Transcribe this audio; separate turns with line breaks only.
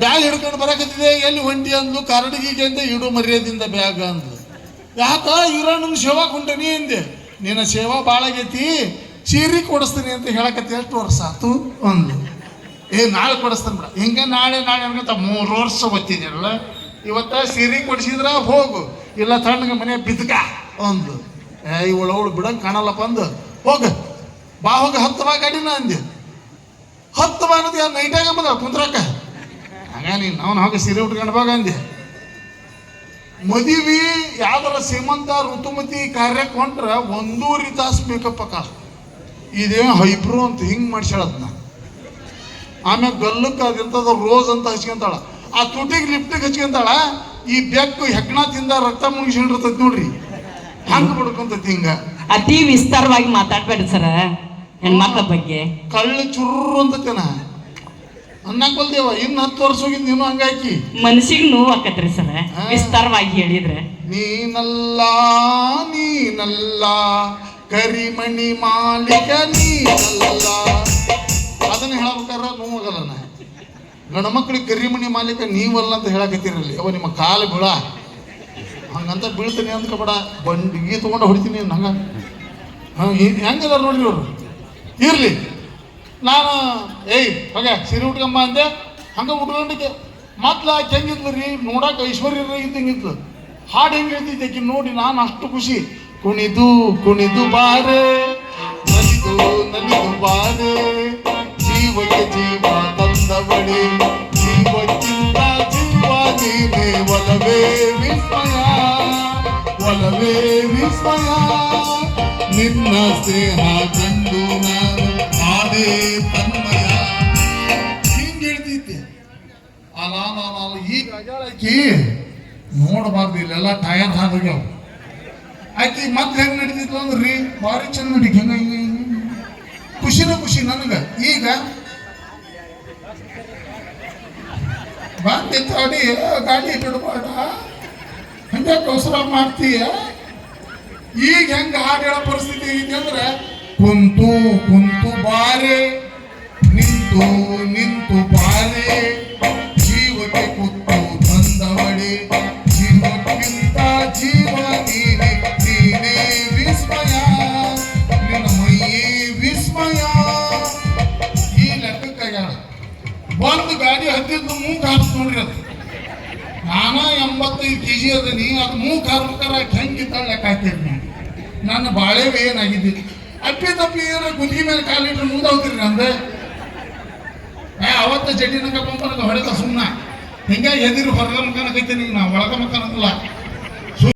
Bag ಹಿಡ್ಕೊಂಡು ಬರಕತ್ತಿದೆ. ಎಲ್ಲಿ ಹೊಂಟಿ ಅಂದ್ಲು. ಕರಡಿಗೆ ಅಂತ ಇಡು ಮರ್ಯಾದಿಂದ ಬ್ಯಾಗ್ ಅಂದ್ಲು. ಯಾಕ ಇವ್ರ ನನ್ನ ಸೇವಾ ಕೊಂಡನಿ ಅಂದೆ. ನಿನ್ನ ಸೇವಾ ಭಾಳ ಆಗೈತಿ, ಸೀರೆ ಕೊಡಿಸ್ತೀನಿ ಅಂತ ಹೇಳಕತ್ತಿ. ಎಷ್ಟು ವರ್ಷ ಆತು ಅಂದ್ಲು. ನಾಳೆ ಕೊಡಿಸ್ತಾನೆ ಬಿಡ. ಹಿಂಗೆ ನಾಳೆ ನಾಳೆ ಅನ್ಕೊಂತ 3 ವರ್ಷ ಗೊತ್ತಿದ್ದಿರಲ್ಲ. ಇವತ್ತ ಸೀರೆ ಕೊಡಿಸಿದ್ರ ಹೋಗು, ಇಲ್ಲ ತಣ್ಣಗೆ ಮನೆ ಬಿದ್ಕ ಅಂದ್ಲು. ಇವಳು ಬಿಡಂಗೆ ಕಾಣಲ್ಲಪ್ಪ ಅಂದು ಹೋಗ ಬಾ ಹೋಗಿ 10 ಬಾ ಗಾಡಿನ ಅಂದೆ. 10 ಬಾ ಅನ್ನೋದು ಯಾರು ನೈಟಾಗ ಬಂದ ಕುಂದ್ರಕ್ಕ. ಹಾಗ ನೀನು ಅವನು ಹೋಗಿ ಸೀರೆ ಉಟ್ಕೊಂಡು ಬಾಗ ಅಂದೆ. ಮದುವೆ ಯಾವ್ದಾರ ಸೀಮಂತ ಋತುಮತಿ ಕಾರ್ಯಕ್ಕೆ ಹೊಂಟ್ರೆ 1.5 ತಾಸು ಬೇಕಪ್ಪ ಕಾಲ. ಇದೇ ಹೈಬ್ರೋ ಅಂತ ಹಿಂಗೆ ಮಾಡ್ಸ್ಯಾಳದ್ನ. ಆಮ್ಯಾಗ ಗಲ್ಲಕ್ಕೆ ಅದಿಂತದ ರೋಸ್ ಅಂತ ಹಚ್ಕೊಂತಾಳ. ಆ ತುಟಿಗೆ ಲಿಪ್ಟಿಗೆ ಹಚ್ಕೊಂತಾಳ. ಈ ಬೆಕ್ಕು ಹೆಗ್ಣ ತಿಂದ ರಕ್ತ ಮುಗಿಸಿರ್ತೈತಿ ನೋಡ್ರಿ, ಹಂಗೆ ಬಿಡ್ಕೊಂತೈತಿ. ಹಿಂಗ
ಅತಿ ವಿಸ್ತಾರವಾಗಿ ಮಾತಾಡ್ಬೇಡ್ರಿ ಸರ ಹೆಣ್ಮಕ್ಳ ಬಗ್ಗೆ.
ಕಳ್ಳು ಚುರ್ರು ಅಂತತೇನ ಅನ್ನಕ್ ಬಲ್ದೇವ. ಇನ್ನು 10 ವರ್ಷ ಹೋಗಿದ್ ನೀನು ಹಂಗಾಕಿ
ಮನಸ್ಸಿಗೆ ನೋವು ಆಕತ್ರಿ ಸರ ವಿಸ್ತಾರವಾಗಿ ಹೇಳಿದ್ರೆ.
ನೀನಲ್ಲ ನೀನಲ್ಲ ಕರಿಮಣಿ ಮಾಲಿಕ ನೀನಲ್ಲ. ಅದನ್ನ ಹೇಳಬೇಕಾರ ನೋವಾಗಲ್ಲ. ಗಂಡ ಮಕ್ಕಳಿಗೆ ಕರಿಮಣಿ ಮಾಲೀಕ ನೀವಲ್ಲ ಅಂತ ಹೇಳಕತ್ತೀರಲ್ಲಿ. ಅವ ನಿಮ್ಮ ಕಾಲು ಬೀಳ ಹಂಗಂತ ಬೀಳ್ತೀನಿ ಅಂದ್ಕೊಬೇಡ. ಬಂಡಿಗೆ ತೊಗೊಂಡು ಹೊಡಿತೀನಿ ಹಂಗ. ಹೆಂಗಿದಾರ ನೋಡ್ರಿ ಇವರು. ಇರ್ಲಿ ನಾನು ಹೋಗ ಸೀರೆ ಉಟ್ಕಮ್ಮ ಅಂದೆ. ಹಂಗೆ ಉಟ್ಕೊಂಡಿದ್ದೆ. ಮೊದ್ಲು ಆಕೆ ಹೆಂಗಿದ್ಲು ರೀ ನೋಡಕ್ಕೆ ಐಶ್ವರ್ಯ ಇದ್ದಂಗಿದ್ಲು. ಹಾಡು ಹೆಂಗೆ ಹೇಳ್ತಿದ್ದೆ ಆಕೆ ನೋಡಿ. ನಾನು ಅಷ್ಟು ಖುಷಿ. ಕುಣಿದು ಕುಣಿದು ಬಾರೆ ನಲಿದು ನಲಿದು ಬಾರೆ ಜೀವಕ್ಕೆ ಜೀವ ತಂದವಳೆ ಜೀವಕ್ಕಿಂತ ಜೀವ ನೀನೆ ಒಲವೇ ವಿಸ್ಮಯ ಒಲವೇ ವಿಸ್ಮಯ ನಿನ್ನ ಸ್ನೇಹ ಕಂಡು ನಾನು ಆದೇ ತನ್ಮಯ. ಹಿಂಗೆ ಹೇಳ್ತಿದ್ದೆ. ಅಲ್ಲ ಈಗ ಆಕಿ ನೋಡಬಾರ್ದು. ಇಲ್ಲೆಲ್ಲ ಟಯರ್ ಹಾದೋಗ್ಯಾವ. ಆಕಿ ಮತ್ತೆ ಹೆಂಗೆ ನಡೀತಿದ್ಲು ಅಂದ್ರಿ ಭಾರಿ ಚಂದ ನಡೀತಿ. ಹೆಂಗ ಖುಷಿನ ಖುಷಿ ನನಗೆ. ಈಗ ಬಂದಿ ತಾಡಿ ಗಾಡಿ ಬಿಡಬೇಡ ಹಂಗೆ ಅವಸರ ಮಾಡ್ತೀಯ. ಈಗ ಹೆಂಗೆ ಹಾಡು ಹೇಳೋ ಪರಿಸ್ಥಿತಿ ಐತಿ ಅಂದ್ರೆ ಕುಂತು ಕುಂತು ಬಾರೆ ನಿಂತು ನಿಂತು ಬಾರೆ ಜೀವಕ್ಕೆ ಕುತ್ತು ತಂದವಳೆ ಜೀವಕ್ಕಿಂತ ಜೀವ ನೀನೆ ನೀನೇ ವಿಸ್ಮಯ ನಿನ್ನ ಮೈಯೇ ವಿಸ್ಮಯ. ಈ ಲೆಕ್ಕಕ್ಕಾಗ್ಯಾಳ. ಒಂದು ಗಾಡಿ ಹತ್ತಿದ್ದು ಮೂಗ್ ಹಾರ್ಸ್ ನೋಡ್ರಿ. ಅದು ನಾನು 85 kg ಅದೀನಿ. ಅದು ಮೂಗ್ ಹಾರ್ಬೇಕಾರೆ ಹೆಂಗಿದ್ದಾಳ ಲೆಕ್ಕ ಹಾಕ್ತೀರಿ. ನನ್ನ ಬಾಳೆವೆ ಏನಾಗಿದ್ದೀನಿ. ಅಪ್ಪಿ ತಪ್ಪಿ ಏನಾರ ಗುದ್ಗಿ ಮೇಲೆ ಕಾಲಿಟ್ರೆ ಮುಂದೆ ಹೋಗ್ತೀರಿ ನಂದೆ. ಅವತ್ತ ಜಡ್ಡಿನ ಕಪ್ಪಂಪನಗ ಹೊಡೆದ ಸುಮ್ಮನೆ ಹಿಂಗಾಗಿ ಎದಿರು ಹೊರಗ ಮಕ್ಕನಕೈತೀನಿ. ನಾ ಒಳಗ ಮಕ್ಕನಲ್ಲ.